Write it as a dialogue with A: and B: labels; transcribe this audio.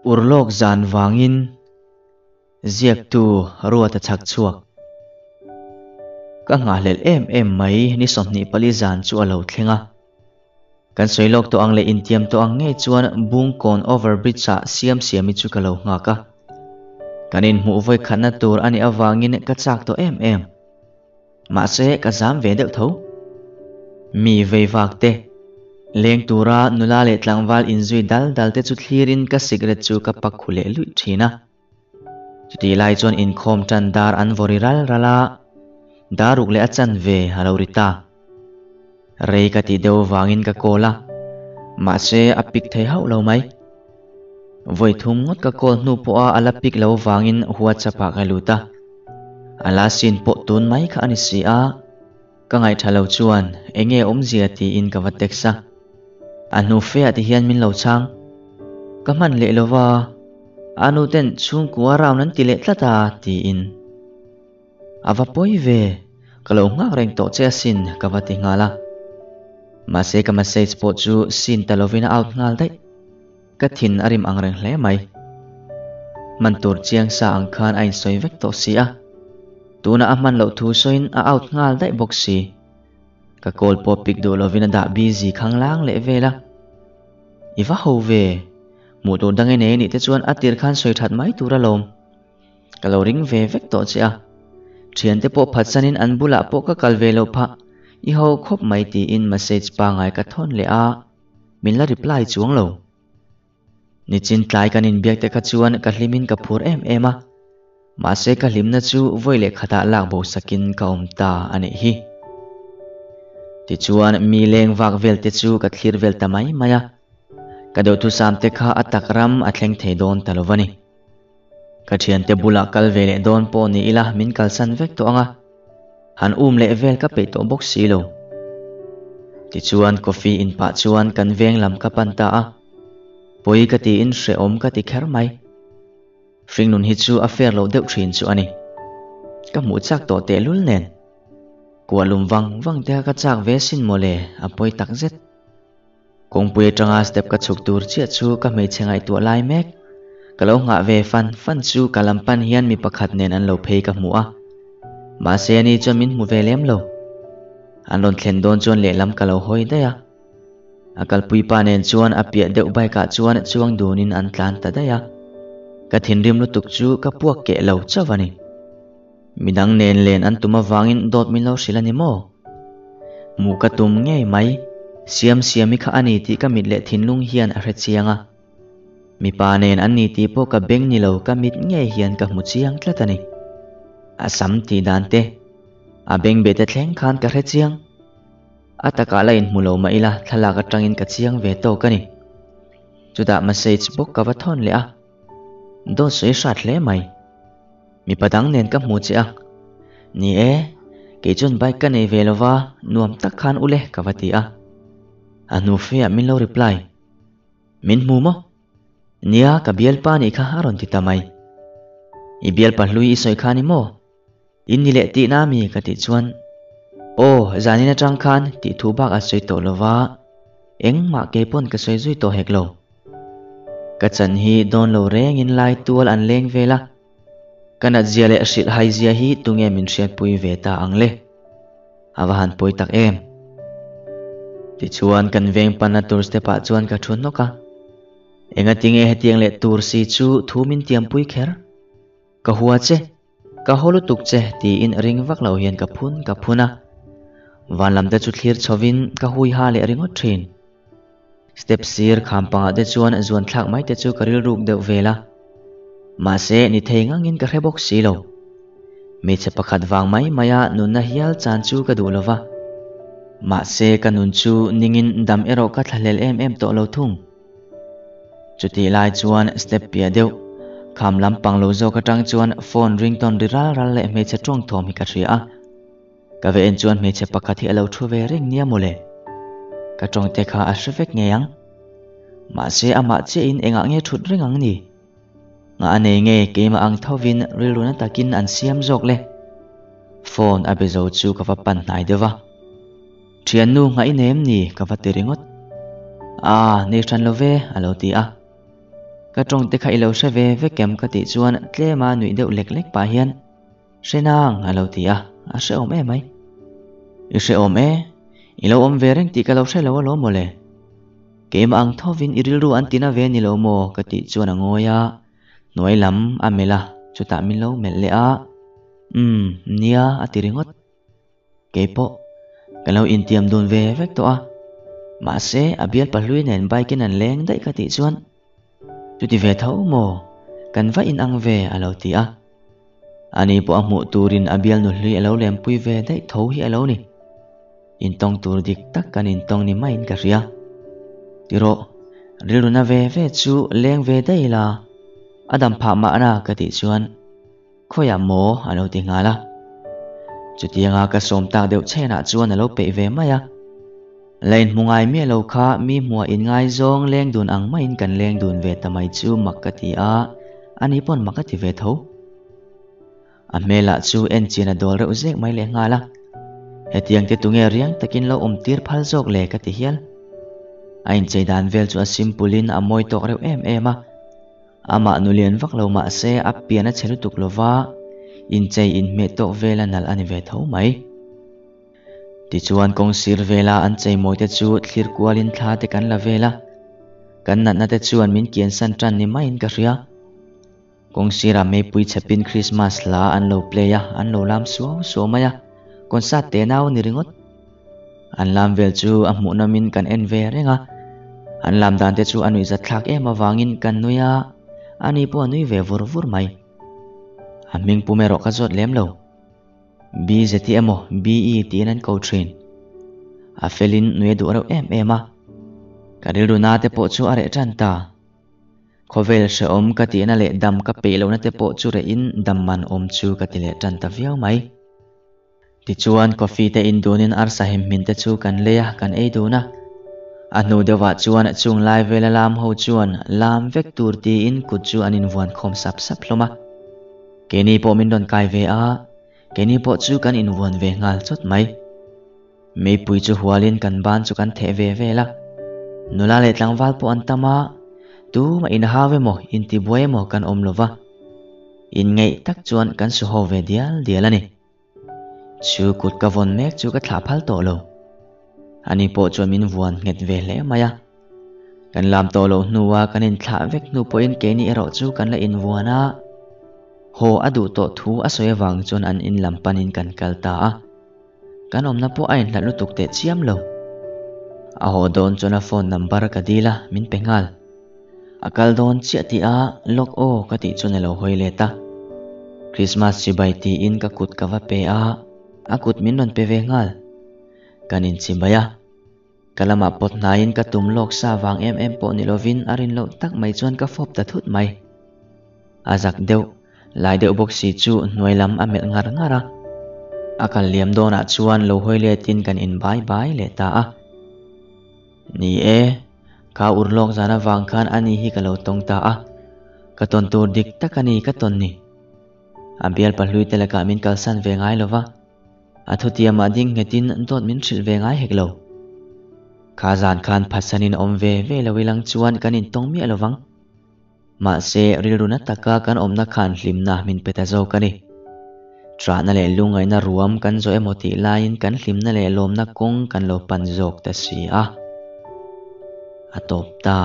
A: URLÂWK zan VÂNGIN Ziaktu Ruata Chhakchhuak ka nga lel em mai ni somni pali zan chu alo thlenga kan soilok to ang le intiam to ang nge chuan bung kon overbridge sa siam chu kalo nga ka kanin mu voi khana tur ani awangin ka chak to em ma se ka zam ve deuh tho mi veivak te leng tura nula le tlangwal inzui dal te chu thlirin ka cigarette chu ka pakhule lui thina chuti lai chuan in khom tan dar an voriral rala daruk le achan ve halorita rei ka ti deu wangin ka kola ma se apik thei hau lo mai voi thum ngot ka kol nu po a alapik lo wangin huwa chapa ka luta ala sin po tun mai kha ani si a ka ngai thalo chuan enge omzia ti in ka vateksa anu fe ati hian min lo chang ka man le lova anu ten chung kuwa raw nan tile tlata ti in ava poi ve kalo nga reng to che sin ka vati ngala ma se ka message po chu sin talovina out ngal dai ka thin arim ang reng hle mai man tur chiang sa ang khan ain soi vek to si a tuna aman lo thu soin a out ngal dai box si ka call po pic do lovina da busy khanglang le vela iwa ho ve mu tur dangai ne ni te chuan atir khan soi that mai tura lom kalo ring ve vek to che a thian te po phachanin an bula po ka kalve lo pha I ho khop mai ti in message pa ngai ka thon le a min la reply chuang lo ni chin tlai kanin biak te ka chuan ka hlimin ka phur em a ma se ka hlimna chu voile khata lak bo sakin ka omta ani hi ti chuan mi leng wak vel te chu ka thlir vel ta mai maya ka do thu sam te kha atakram athleng thei don talovani ka thian te bula kal vele don po ni ila min kal san vek to anga han le vel ka pe to box si lo ti chuan coffee in pa chuan kan veng lam ka panta a poi ka ti in hre om ka ti kher mai fring nun hi chu affair lo deuh thin chu ani ka mu chak to te lul nen kualum wang te ka chak ve sin mole a poi tak zet kong pui tanga step ka chuk tur chia chu ka mei chengai tu lai mek kalo nga ve fan chu kalampan hian mi pakhat nen an lo phei ka mu a ma se ani chuan min mu ve lem lo an lon thlen don chuan le lam kalo hoi daya akal pui pa nen chuan apia deuh bai ka chuan chuang dunin an tlan ta daya ka thin rim lu tuk chu ka puak ke lo chawani midang nen len an tuma wangin dot min lo silani mo mu ka tum nge mai siami kha ani ti ka mit le thinlung hian a hre chianga mi pa nen an ni ti po ka beng ni lo ka mit nge hian ka mu chiang tlatani asam ti dan te a beng be te thleng khan ka hre chiang ataka lain mulo ma ila thala ka tangin ka chiang ve to kani chuda message book ka wa thon le a do soi shat le mai mi padang nen ka mu chi a ni e ke chun bai ka nei velova nuam tak khan ule ka wati a anu fe min lo reply min mu mo nia ka bial pa ni kha haron ti tamai I bial pa hlui I soi khani mo in ni le ti na mi ka ti chuan o zanina tang khan ti thu bak a soi to lova eng ma ke pon ka soi zui to hek lo ka chan hi don lo reng in lai tual an leng vela kana zia le shil hai zia hi tunge min hriat pui ve ta angle awahan poi tak em ti chuan kan veng pana tur ste pa chuan ka thun no ka enga tinge hetiang le tur si chu thu min tiam pui kher ka huwa che ka holu tuk che ti in ring vak lo hian ka phuna van lam te chu thlir chhovin ka hui ha le ringot thin step sir khampanga de chuan zuan thlak mai te chu karil ruk deuh vela ma se ni thei ngangin ka hrebok si lo me che pakhat wang mai maya nun na hial chan chu ka du lova ma se ka nun chu ningin dam ero ka thalel em to lo thung chuti lai chuan step pia deuh kham lampang lo zo ka tang chuan phone ringtone ral le me che tong thom hi ka thria ka ve en chuan me che pakhat hi alo thu ve ring nia mole ka tong te kha a shrevek ngeyang ma se ama che in enga nge thut ring ang ni nga ane nge ke ma ang thovin riluna takin an siam jok le phone abezo chu ka va pan nai dewa thian nu nga inem ni ka va te ringot a ne than love alo ti a ka trong te khai lo she ve kem ka ti chuan tle ma nui deuh lek lek pa hian shenang alo ti a she om e mai I she om e I lo om ve reng ti ka lo she lo mole ke ma ang thovin iril ru an tina ve ni lo mo ka ti chuan angoya noi lam amela chuta min lo mel le a nia atiringot ke po kalau intiam dun ve vek to a ma se abial pahlui nen bai ken an leng dai ka ti chuan tu ti ve tho mo kan va in ang ve alo ti a ani po amu turin abial nu hlui alo lem pui ve dai tho hi alo ni in tong tur dik tak kan in tong ni main ka ria tiro riluna ve chu leng ve dai la adam pha ma ana ka ti chuan khoya mo alo ti ngala chutianga ka som tak deuh chena chuan alo pe ve maya lein mungai mi lo kha mi mua in ngai zong leng dun ang main kan leng dun ve tamai chu makati a ani pon makati ve tho amela chu en china dol reuh zek mai le ngala hetiang te tunge riang takin lo tir phal jok le ka ti hial ain cheidan vel chu a simpulin a moi tok reuh em a ama nulian vak lo ma se apiana chelu tuk lova in chei in me tok vela nal ani ve tho mai ti chuan kong sir vela an chei moi te chu thlir kualin thla te kan la vela kan na te chuan min kian san tran ni main ka ria kong sira me pui chapin Christmas la an lo playa an lo lam so maya concert te naw ni ringot an lam vel chu amu na min kan en ve renga an lam dan te chu anui za thlak em awangin kan nuya ani po anui ve vur mai aming pumero ka zot lem lo BZTM BET ko train a felin nui du ro em a karil runa te po chu are chanta khovel she om ka ti na le dam ka pe lo na te po chu re in dam man om chu ka ti le chanta viau mai ti chuan coffee te in dunin ar sahim min te chu kan leya kan ei du na anu dewa chuan chung lai vela lam ho chuan lam vek tur ti in kut chu anin vuan khom sap hloma keni po min don kai ve a keni po chu kan in vuan ve ngal chot mai me pui chu hualin kan ban chu kan the ve vela nula le tlangwal po antama tu ma in have mo in ti boy mo kan om lova in ngei tak chuan kan su ho ve dial ani chu kut ka von mek chu ka thla phal to lo ani po chu min vuan nget ve le maya kan lam to lo nuwa kan in thla vek nu po in keni ero chu kan la in vuana ho adu to thu asoi wang chon an in lampanin kan kalta a kan om na po ain la lutuk te chiam lo a ho don chona phone number ka dila min pengal akal don chi ati a lok o ka ti chon lo hoile ta Christmas chi bai ti in ka kut ka va pe a akut min non pe ve ngal kanin chi baya kalama pot nain ka tum lok sa wang em po ni lovin arin lo tak mai chon ka phop ta thut mai azak deu lai deuh bok si chu noilam amel ngar ngara akal liam dona chuan lo hoile tin kan in bye le ta a ni e ka urlok zana wang khan ani hi ka lo tong ta a ka ton tur dik takani ka ton ni abial pahlui telaka min kalsan ve ngai lova athutia ma ding ngetin dot min thil ve ngai heklo khazan khan phasanin om ve lo wilang chuan kan in tong mi alowang ma se rilruna taka kan omna khan hlimna min peta zo kani trana le lungai na ruam kan zo emoti lain kan hlimna le lomna kong kan lo pan jok ta si a atop ta